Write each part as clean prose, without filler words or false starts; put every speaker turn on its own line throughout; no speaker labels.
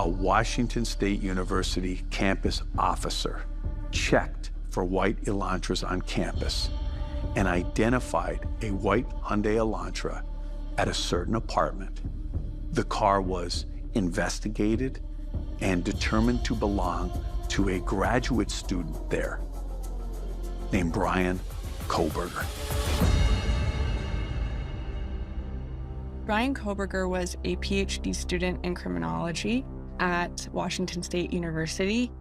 a Washington State University campus officer checked for white Elantras on campus and identified a white Hyundai Elantra at a certain apartment. The car was investigated and determined to belong to a graduate student there named Bryan Kohberger.
Bryan Kohberger was a PhD student in criminology at Washington State University.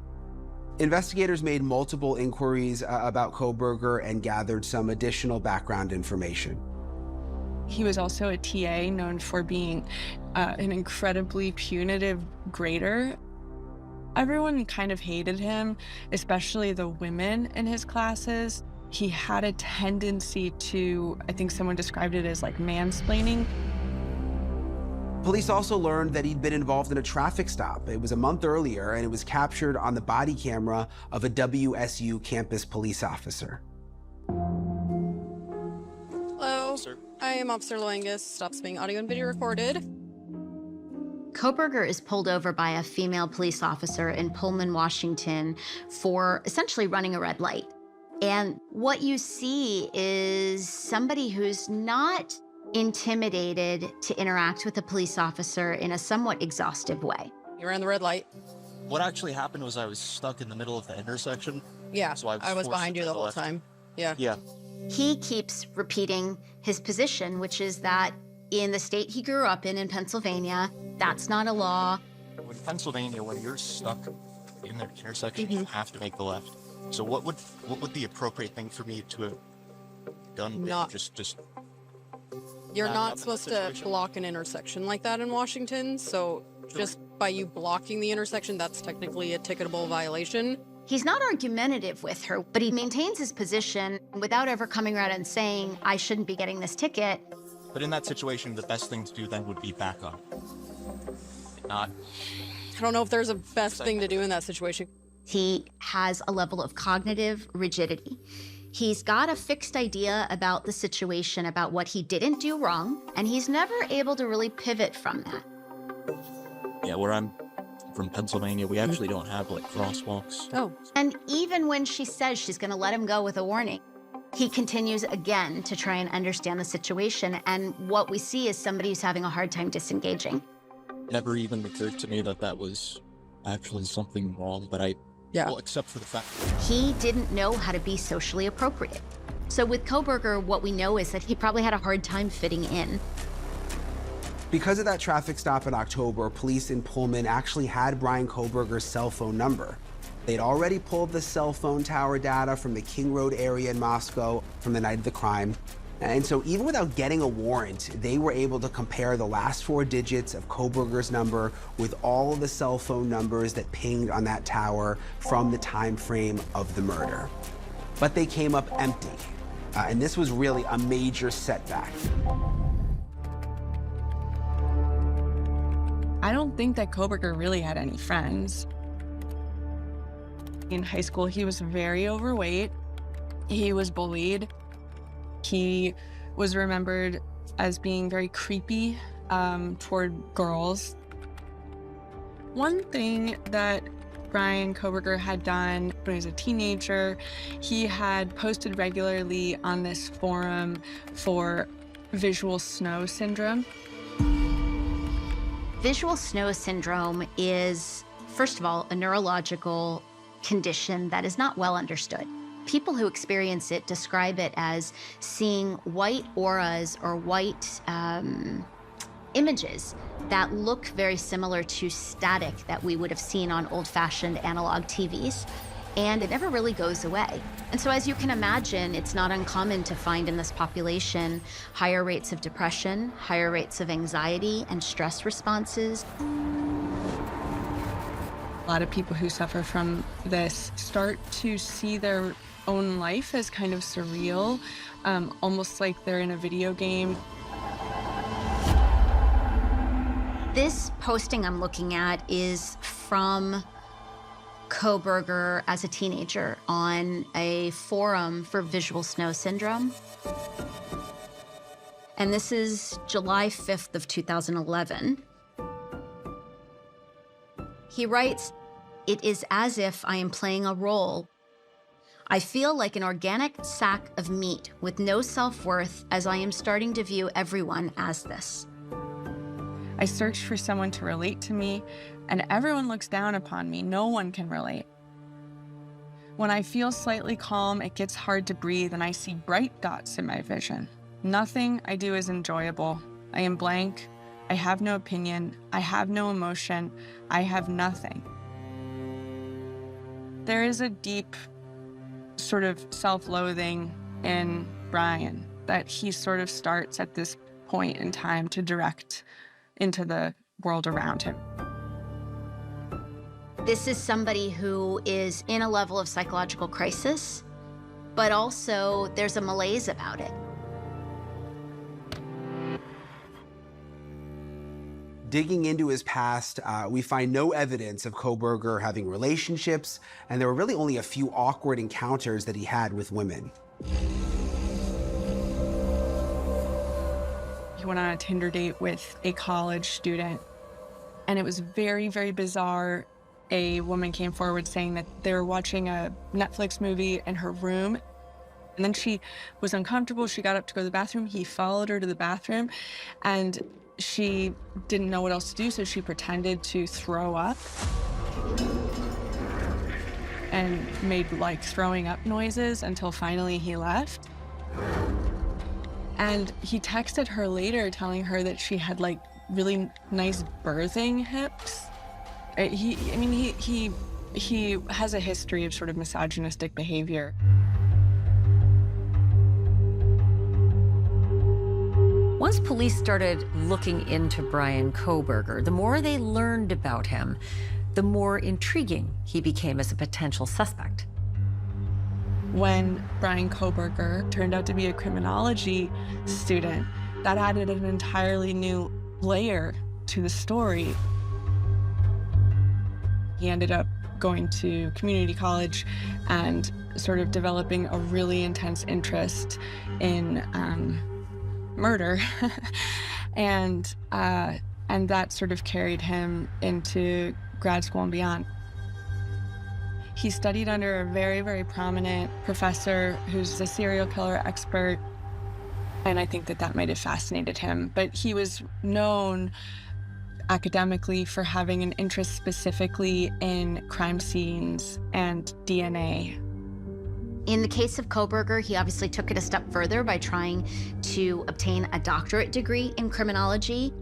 Investigators made multiple inquiries about Kohberger and gathered some additional background information.
He was also a TA known for being an incredibly punitive grader. Everyone kind of hated him, especially the women in his classes. He had a tendency to, I think someone described it as like mansplaining.
Police also learned that he'd been involved in a traffic stop. It was a month earlier, and it was captured on the body camera of a WSU campus police officer.
Hello, sir. I am Officer Loangus. Stops being audio and video recorded.
Kohberger is pulled over by a female police officer in Pullman, Washington for essentially running a red light. And what you see is somebody who's not intimidated to interact with a police officer in a somewhat exhaustive way.
You ran the red light.
What actually happened was I was stuck in the middle of the intersection.
Yeah,
so
I was behind you the whole time. Yeah.
Yeah.
He keeps repeating his position, which is that in the state he grew up in Pennsylvania, that's not a law.
In Pennsylvania, when you're stuck in the intersection, you have to make the left. So what would the appropriate thing for me to have done?
Not
just.
You're not supposed to block an intersection like that in Washington. So just by you blocking the intersection, that's technically a ticketable violation.
He's not argumentative with her, but he maintains his position without ever coming around and saying, I shouldn't be getting this ticket.
But in that situation, the best thing to do then would be back up. Not.
I don't know if there's a best thing to do in that situation.
He has a level of cognitive rigidity. He's got a fixed idea about the situation, about what he didn't do wrong, and he's never able to really pivot from that.
Yeah, where I'm from Pennsylvania, we actually don't have like crosswalks.
Oh.
And even when she says she's gonna let him go with a warning, he continues again to try and understand the situation. And what we see is somebody who's having a hard time disengaging.
Never even occurred to me that that was actually something wrong, but well, except for the fact
he didn't know how to be socially appropriate. So with Kohberger, what we know is that he probably had a hard time fitting in.
Because of that traffic stop in October, police in Pullman actually had Bryan Kohberger's cell phone number. They'd already pulled the cell phone tower data from the King Road area in Moscow from the night of the crime. And so even without getting a warrant, they were able to compare the last 4 digits of Kohberger's number with all of the cell phone numbers that pinged on that tower from the time frame of the murder. But they came up empty. And this was really a major setback.
I don't think that Kohberger really had any friends. In high school, he was very overweight. He was bullied. He was remembered as being very creepy toward girls. One thing that Bryan Kohberger had done when he was a teenager, he had posted regularly on this forum for visual snow syndrome.
Visual snow syndrome is, first of all, a neurological condition that is not well understood. People who experience it describe it as seeing white auras or white images that look very similar to static that we would have seen on old-fashioned analog TVs, and it never really goes away. And so as you can imagine, it's not uncommon to find in this population higher rates of depression, higher rates of anxiety and stress responses.
A lot of people who suffer from this start to see their own life as kind of surreal, almost like they're in a video game.
This posting I'm looking at is from Kohberger as a teenager on a forum for visual snow syndrome. And this is July 5th of 2011. He writes, "It is as if I am playing a role. I feel like an organic sack of meat with no self-worth as I am starting to view everyone as this."
I search for someone to relate to me, and everyone looks down upon me. No one can relate. When I feel slightly calm, it gets hard to breathe, and I see bright dots in my vision. Nothing I do is enjoyable. I am blank. I have no opinion. I have no emotion. I have nothing. There is a deep sort of self-loathing in Bryan that he sort of starts at this point in time to direct into the world around him.
This is somebody who is in a level of psychological crisis, but also there's a malaise about it.
Digging into his past, we find no evidence of Kohberger having relationships, and there were really only a few awkward encounters that he had with women.
He went on a Tinder date with a college student, and it was very, very bizarre. A woman came forward saying that they were watching a Netflix movie in her room, and then she was uncomfortable. She got up to go to the bathroom. He followed her to the bathroom, and she didn't know what else to do, so she pretended to throw up and made like throwing up noises until finally he left. And he texted her later telling her that she had like really nice birthing hips. He has a history of sort of misogynistic behavior.
Once police started looking into Bryan Kohberger, the more they learned about him, the more intriguing he became as a potential suspect.
When Bryan Kohberger turned out to be a criminology student, that added an entirely new layer to the story. He ended up going to community college and sort of developing a really intense interest in murder, and that sort of carried him into grad school and beyond. He studied under a very, very prominent professor who's a serial killer expert, and I think that that might have fascinated him. But he was known academically for having an interest specifically in crime scenes and DNA.
In the case of Kohberger, he obviously took it a step further by trying to obtain a doctorate degree in criminology.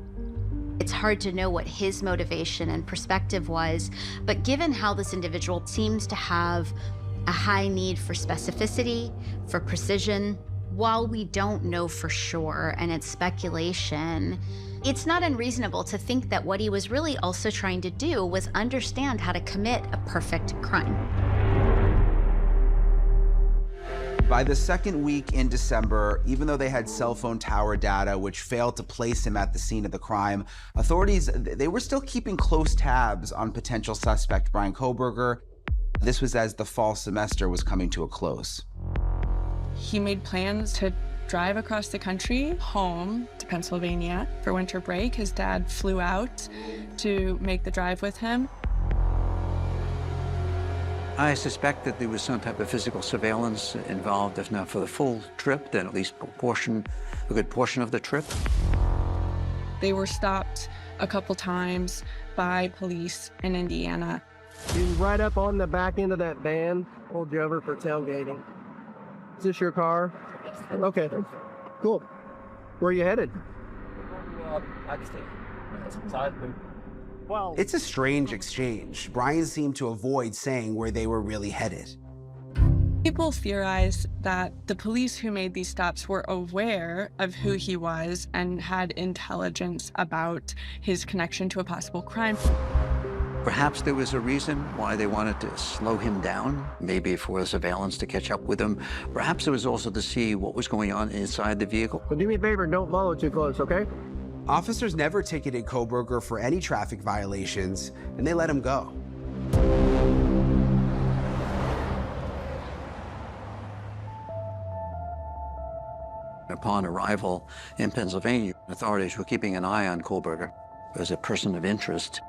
It's hard to know what his motivation and perspective was, but given how this individual seems to have a high need for specificity, for precision, while we don't know for sure, and it's speculation, it's not unreasonable to think that what he was really also trying to do was understand how to commit a perfect crime.
By the second week in December, even though they had cell phone tower data which failed to place him at the scene of the crime, authorities, they were still keeping close tabs on potential suspect Bryan Kohberger. This was as the fall semester was coming to a close.
He made plans to drive across the country home to Pennsylvania for winter break. His dad flew out to make the drive with him.
I suspect that there was some type of physical surveillance involved, if not for the full trip, then at least a good portion of the trip.
They were stopped a couple times by police in Indiana.
He was right up on the back end of that van, pulled you over for tailgating. Is this your car? Okay, cool. Where are you headed?
It's a strange exchange. Bryan seemed to avoid saying where they were really headed.
People theorize that the police who made these stops were aware of who he was and had intelligence about his connection to a possible crime.
Perhaps there was a reason why they wanted to slow him down, maybe for surveillance to catch up with him. Perhaps it was also to see what was going on inside the vehicle.
So do me a favor, don't follow too close, okay?
Officers never ticketed Kohberger for any traffic violations, and they let him go.
Upon arrival in Pennsylvania, authorities were keeping an eye on Kohberger as a person of interest.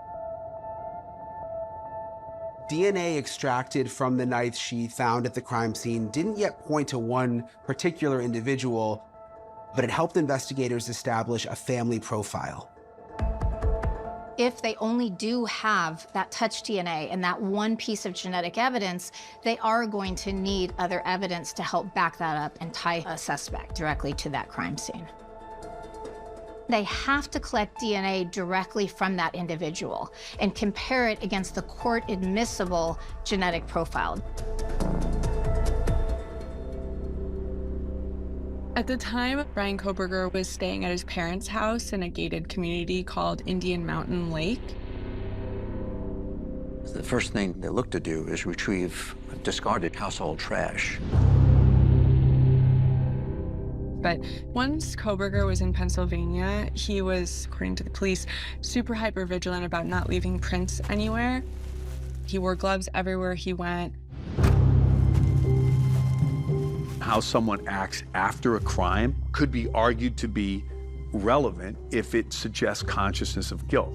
DNA extracted from the knife sheath found at the crime scene didn't yet point to one particular individual, but it helped investigators establish a family profile.
If they only do have that touch DNA and that one piece of genetic evidence, they are going to need other evidence to help back that up and tie a suspect directly to that crime scene. They have to collect DNA directly from that individual and compare it against the court-admissible genetic profile.
At the time, Bryan Kohberger was staying at his parents' house in a gated community called Indian Mountain Lake.
The first thing they look to do is retrieve discarded household trash.
But once Kohberger was in Pennsylvania, he was, according to the police, super hyper vigilant about not leaving prints anywhere. He wore gloves everywhere he went.
How someone acts after a crime could be argued to be relevant if it suggests consciousness of guilt.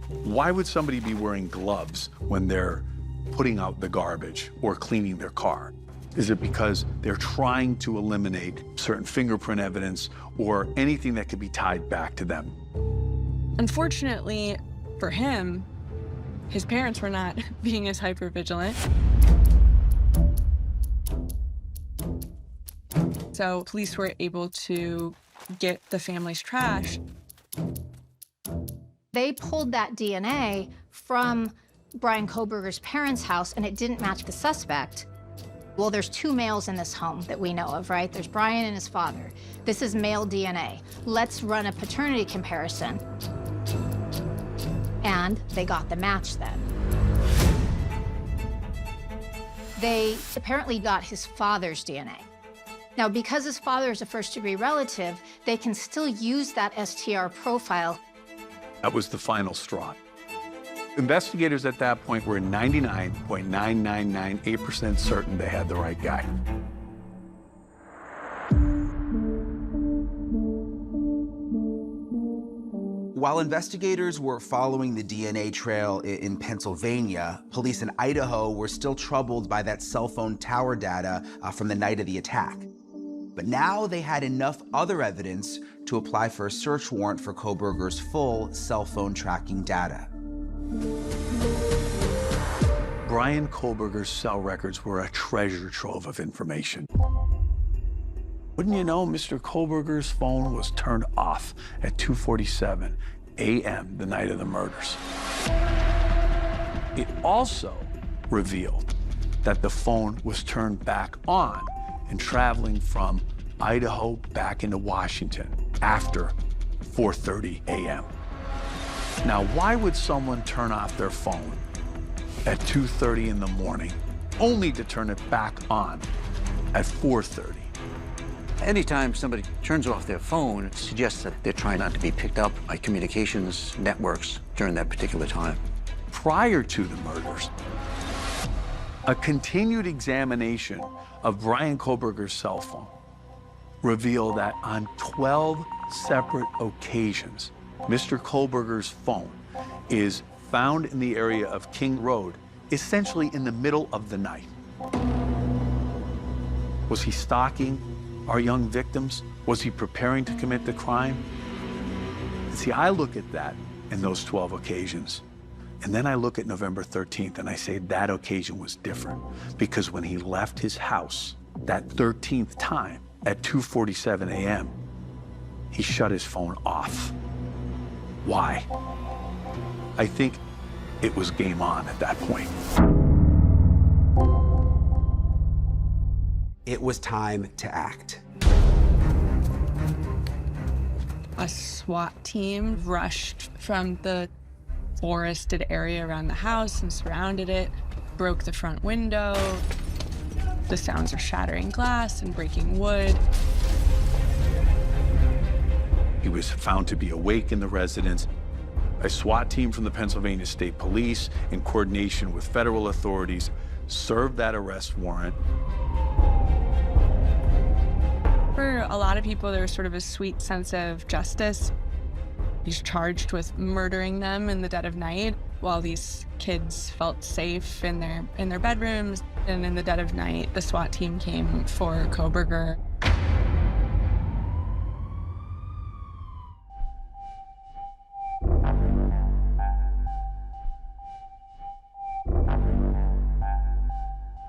Why would somebody be wearing gloves when they're putting out the garbage or cleaning their car? Is it because they're trying to eliminate certain fingerprint evidence or anything that could be tied back to them?
Unfortunately for him, his parents were not being as hyper vigilant. So police were able to get the family's trash.
They pulled that DNA from Bryan Kohberger's parents' house, and it didn't match the suspect. Well, there's two males in this home that we know of, right? There's Bryan and his father. This is male DNA. Let's run a paternity comparison. And they got the match then. They apparently got his father's DNA. Now, because his father is a first-degree relative, they can still use that STR profile.
That was the final straw. Investigators at that point were 99.9998% certain they had the right guy.
While investigators were following the DNA trail in Pennsylvania, police in Idaho were still troubled by that cell phone tower data from the night of the attack. But now they had enough other evidence to apply for a search warrant for Kohberger's full cell phone tracking data.
Bryan Kohberger's cell records were a treasure trove of information. Wouldn't you know, Mr. Kohberger's phone was turned off at 2:47 a.m. the night of the murders. It also revealed that the phone was turned back on and traveling from Idaho back into Washington after 4:30 a.m. Now, why would someone turn off their phone at 2:30 in the morning only to turn it back on at 4:30?
Anytime somebody turns off their phone, it suggests that they're trying not to be picked up by communications networks during that particular time.
Prior to the murders, a continued examination of Bryan Kohberger's cell phone revealed that on 12 separate occasions, Mr. Kohberger's phone is found in the area of King Road, essentially in the middle of the night. Was he stalking our young victims? Was he preparing to commit the crime? And see, I look at that in those 12 occasions, and then I look at November 13th and I say that occasion was different, because when he left his house that 13th time at 2:47 a.m., he shut his phone off. Why? I think it was game on at that point.
It was time to act.
A SWAT team rushed from the forested area around the house and surrounded it, broke the front window. The sounds of shattering glass and breaking wood.
He was found to be awake in the residence. A SWAT team from the Pennsylvania State Police, in coordination with federal authorities, served that arrest warrant.
For a lot of people, there was sort of a sweet sense of justice. He's charged with murdering them in the dead of night while these kids felt safe in their bedrooms. And in the dead of night, the SWAT team came for Kohberger.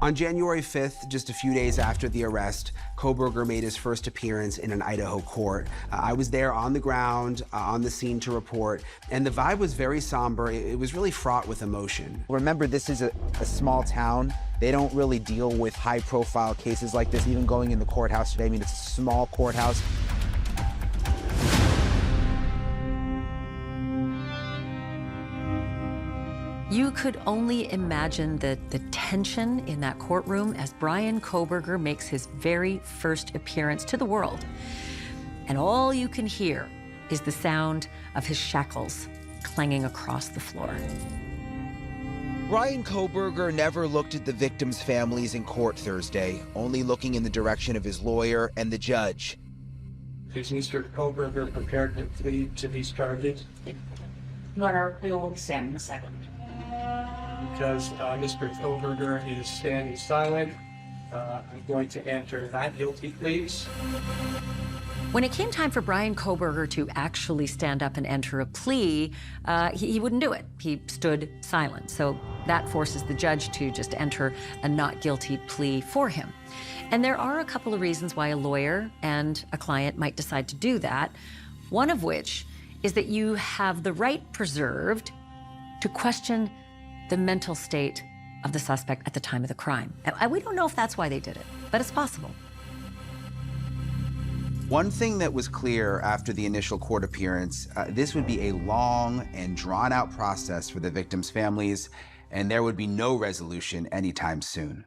On January 5th, just a few days after the arrest, Kohberger made his first appearance in an Idaho court. I was there on the ground, on the scene to report, and the vibe was very somber. It was really fraught with emotion.
Remember, this is a small town. They don't really deal with high-profile cases like this, even going in the courthouse today. I mean, it's a small courthouse.
You could only imagine the tension in that courtroom as Bryan Kohberger makes his very first appearance to the world. And all you can hear is the sound of his shackles clanging across the floor.
Bryan Kohberger never looked at the victims' families in court Thursday, only looking in the direction of his lawyer and the judge.
Is Mr. Kohberger prepared to plead to these charges?
Your Honor, we will examine in a second.
Because Mr. Kohberger is standing silent, I'm going to enter not guilty pleas.
When it came time for Bryan Kohberger to actually stand up and enter a plea, he wouldn't do it. He stood silent. So that forces the judge to just enter a not guilty plea for him. And there are a couple of reasons why a lawyer and a client might decide to do that, one of which is that you have the right preserved to question the mental state of the suspect at the time of the crime. And we don't know if that's why they did it, but it's possible.
One thing that was clear after the initial court appearance, this would be a long and drawn-out process for the victims' families, and there would be no resolution anytime soon.